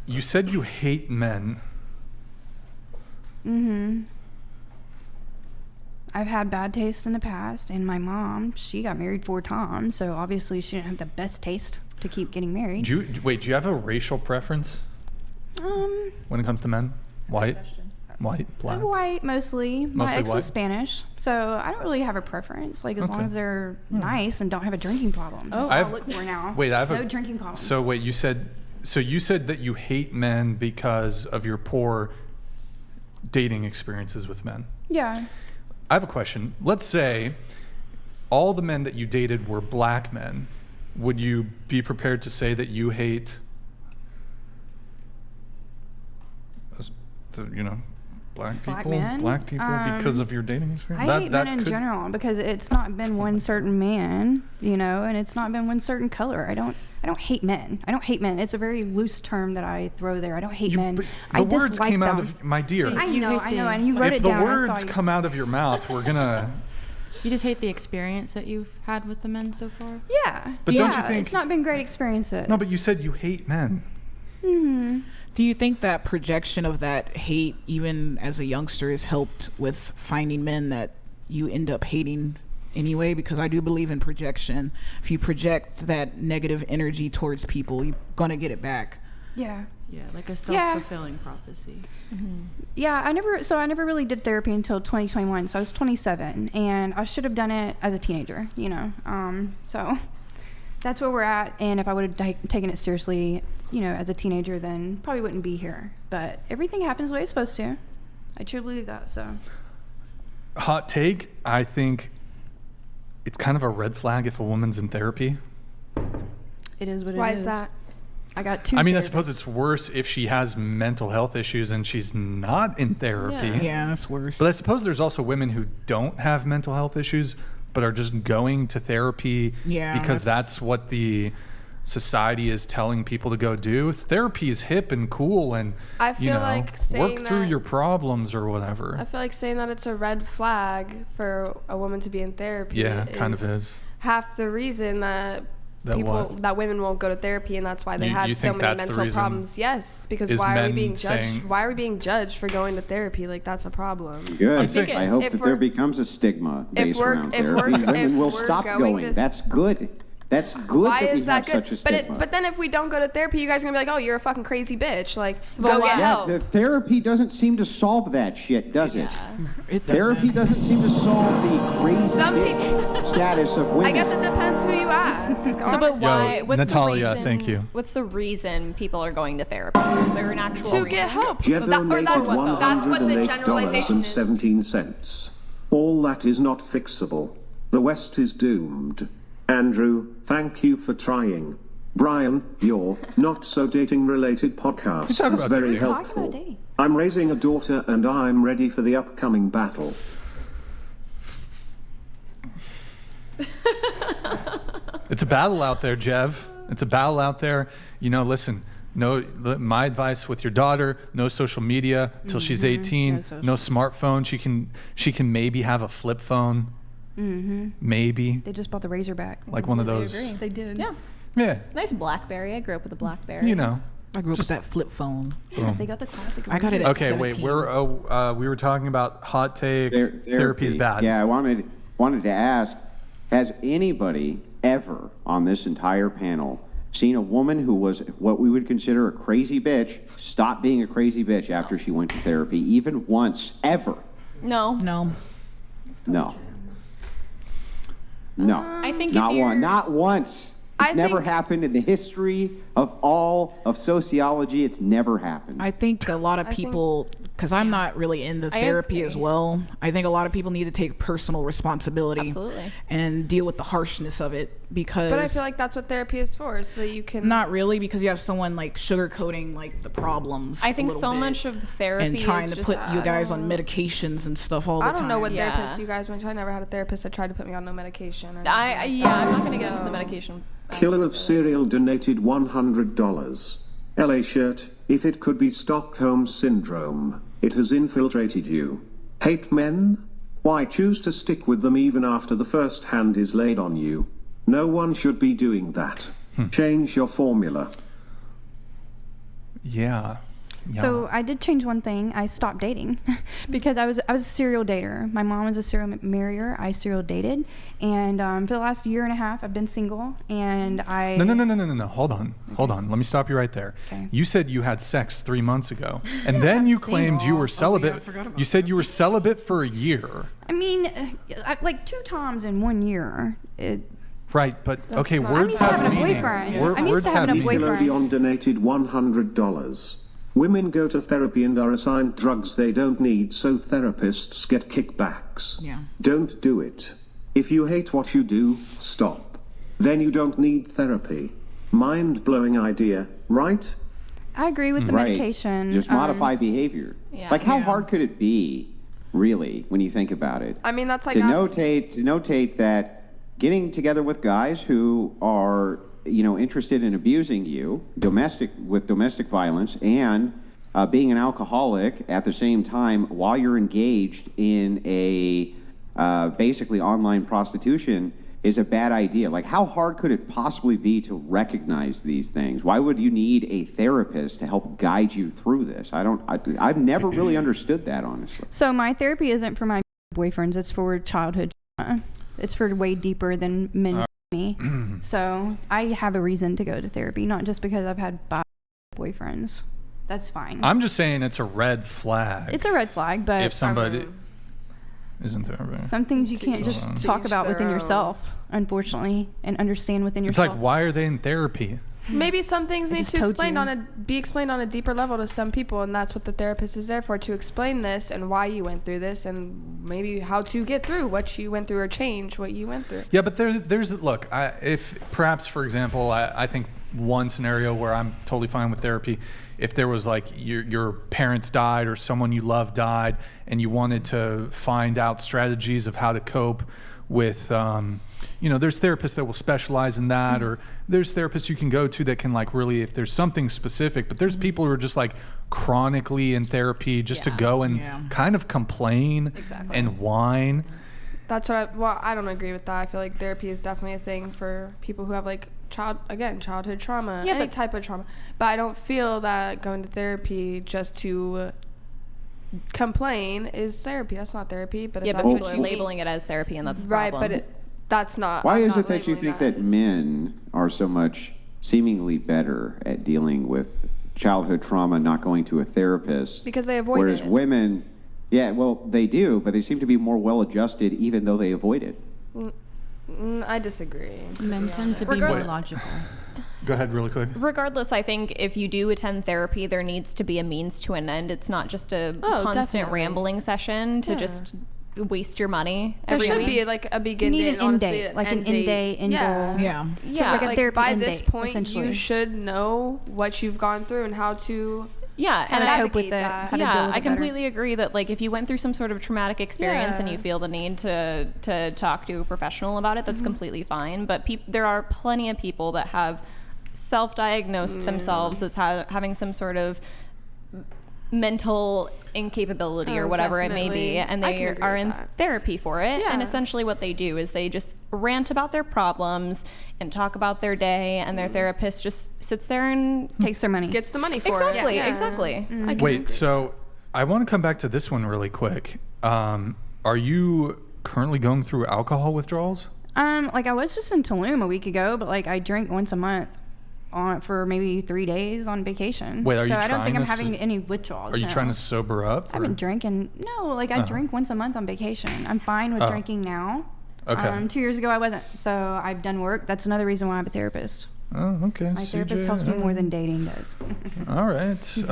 you said you hate men. Mm-hmm. I've had bad taste in the past, and my mom, she got married 4 times, so obviously she didn't have the best taste to keep getting married. Do you have a racial preference? When it comes to men? White? White? Black? White, mostly. My ex white? was Spanish, so I don't really have a preference. Like, as long as they're nice and don't have a drinking problem. That's what I look for now. Wait, no drinking problems. So wait, you said that you hate men because of your poor dating experiences with men. Yeah. I have a question. Let's say all the men that you dated were black men. Would you be prepared to say that you hate, black people because of your dating experience? I hate men in general because it's not been one certain man, and it's not been one certain color. I don't hate men. I don't hate men. It's a very loose term that I throw there. I don't hate men. The words came out of my dear. I know, and you wrote it down. If the words come out of your mouth, we're gonna. You just hate the experience that you've had with the men so far? Yeah. But don't you think it's not been great experiences? No, but you said you hate men. Mm-hmm. Do you think that projection of that hate, even as a youngster, has helped with finding men that you end up hating anyway? Because I do believe in projection. If you project that negative energy towards people, you're going to get it back. Yeah. Yeah, like a self-fulfilling prophecy. Mm-hmm. Yeah, I never really did therapy until 2021. So I was 27, and I should have done it as a teenager, So that's where we're at. And if I would have taken it seriously, as a teenager, then probably wouldn't be here. But everything happens the way it's supposed to. I truly believe that. So, hot take. I think it's kind of a red flag if a woman's in therapy. It is what it is. Why is that? I got 2. I suppose it's worse if she has mental health issues and she's not in therapy. Yeah, that's worse. But I suppose there's also women who don't have mental health issues but are just going to therapy because that's what the society is telling people to go do. Therapy is hip and cool, and I feel like saying work through your problems or whatever. I feel like saying that it's a red flag for a woman to be in therapy. Yeah, kind of is. Half the reason that women won't go to therapy, and that's why they have so many mental problems. Yes, because why are we being judged? Why are we being judged for going to therapy? Like, that's a problem. Good. I hope that there becomes a stigma based around therapy. Women will stop going. That's good. That's good. Why that we is that have good? Such a stigma. But then if we don't go to therapy, you guys are gonna be like, oh, you're a fucking crazy bitch. Like, go get help. The therapy doesn't seem to solve that shit, does it? Therapy doesn't seem to solve the crazy status of women. I guess it depends who you ask. But why? What's Natalia, the reason, thank you. What's the reason people are going to therapy? Is there an actual reason? To get help. Jet donated That's what the generalization is. $108.17. All that is not fixable. The West is doomed. Andrew, thank you for trying. Brian, your not so dating related podcast is very helpful. I'm raising a daughter and I'm ready for the upcoming battle. It's a battle out there, Jev. It's a battle out there. Listen, my advice with your daughter, no social media till she's 18, no smartphone. She can maybe have a flip phone. Mm-hmm. Maybe. They just bought the Razorback. Like one of those. I agree. They did. Yeah. Yeah. Nice BlackBerry. I grew up with a BlackBerry. I grew up with that flip phone. Yeah, they got the classic. I got it at 17. Wait. We were talking about hot take. Therapy's bad. Yeah, I wanted to ask: has anybody ever on this entire panel seen a woman who was what we would consider a crazy bitch stop being a crazy bitch after she went to therapy, even once, ever? No. I think not once. It's never happened in the history of all of sociology. It's never happened. I think a lot of people, because I'm not really into therapy as well, I think a lot of people need to take personal responsibility and deal with the harshness of it. But I feel like that's what therapy is for, so that you can... Not really, because you have someone like sugarcoating like the problems. I think so much of therapy and trying to just, put you guys on medications and stuff all the time. I don't know what therapist you guys went to. I never had a therapist that tried to put me on no medication. I'm not going to get into the medication. Killer of Cereal donated $100. LA shirt, if it could be Stockholm Syndrome, it has infiltrated you. Hate men? Why choose to stick with them even after the first hand is laid on you? No one should be doing that. Change your formula. Yeah. So I did change one thing. I stopped dating because I was a serial dater. My mom was a serial marrier. I serial dated, and for the last year and a half, I've been single. And I No. Hold on. Let me stop you right there. Okay. You said you had sex 3 months ago, and then you claimed you were celibate. You said you were celibate for a year. I mean, like 2 times in 1 year. Right, but okay, words have have meaning. I'm used to having a boyfriend. Nickelodeon donated $100. Women go to therapy and are assigned drugs they don't need, so therapists get kickbacks. Yeah. Don't do it. If you hate what you do, stop. Then you don't need therapy. Mind-blowing idea, right? I agree with the medication. Just modify behavior. Yeah. Like, how hard could it be, really, when you think about it? I mean, that's like to notate that getting together with guys who are interested in abusing you, domestic violence, and being an alcoholic at the same time while you're engaged in a basically online prostitution is a bad idea. Like, how hard could it possibly be to recognize these things? Why would you need a therapist to help guide you through this? I've never really understood that, honestly. So my therapy isn't for my boyfriends. It's for childhood trauma. It's for way deeper than men. Me. So I have a reason to go to therapy, not just because I've had bad boyfriends. That's fine. I'm just saying it's a red flag. It's a red flag, but if somebody isn't there, some things you can't just talk about within yourself, unfortunately, and understand within yourself. It's like, why are they in therapy? Maybe some things need to be explained on a deeper level to some people, and that's what the therapist is there for, to explain this and why you went through this, and maybe how to get through what you went through or change what you went through. Yeah, but there's look, if perhaps, for example, I think one scenario where I'm totally fine with therapy, if there was like your parents died or someone you love died, and you wanted to find out strategies of how to cope with there's therapists that will specialize in that, or there's therapists you can go to that can like really, if there's something specific, but there's people who are just like chronically in therapy just to go and kind of complain and whine. That's what I don't agree with that. I feel like therapy is definitely a thing for people who have like childhood trauma, any type of trauma. But I don't feel that going to therapy just to complain is therapy. That's not therapy. But but people are labeling it as therapy, and that's the problem. Right, but that's not. Why is it that you think that men are so much seemingly better at dealing with childhood trauma, not going to a therapist? Because they avoid it. Whereas women, they do, but they seem to be more well-adjusted even though they avoid it. I disagree. Men tend to be more logical. Go ahead really quick. Regardless, I think if you do attend therapy, there needs to be a means to an end. It's not just a constant rambling session to just waste your money. There should be like a beginning. You need an end date, like an end date, end goal. Yeah. So like a therapy by end this date, point, you should know what you've gone through and how to. Yeah, and I cope with it. I completely agree that like if you went through some sort of traumatic experience and you feel the need to talk to a professional about it, that's completely fine. But there are plenty of people that have self-diagnosed themselves as having some sort of mental incapability or whatever it may be, and they are in therapy for it. And essentially what they do is they just rant about their problems and talk about their day, and their therapist just sits there and takes their money, gets the money for it. Exactly. Wait, so I want to come back to this one really quick. Are you currently going through alcohol withdrawals? Like I was just in Tulum a week ago, but like I drink once a month for maybe 3 days on vacation. Wait, are you I don't think I'm having any withdrawals. Are you trying to sober up? I've been drinking. No, like I drink once a month on vacation. I'm fine with drinking now. Okay. 2 years ago I wasn't. So I've done work. That's another reason why I have a therapist. Oh, okay. My therapist helps me more than dating does. All right.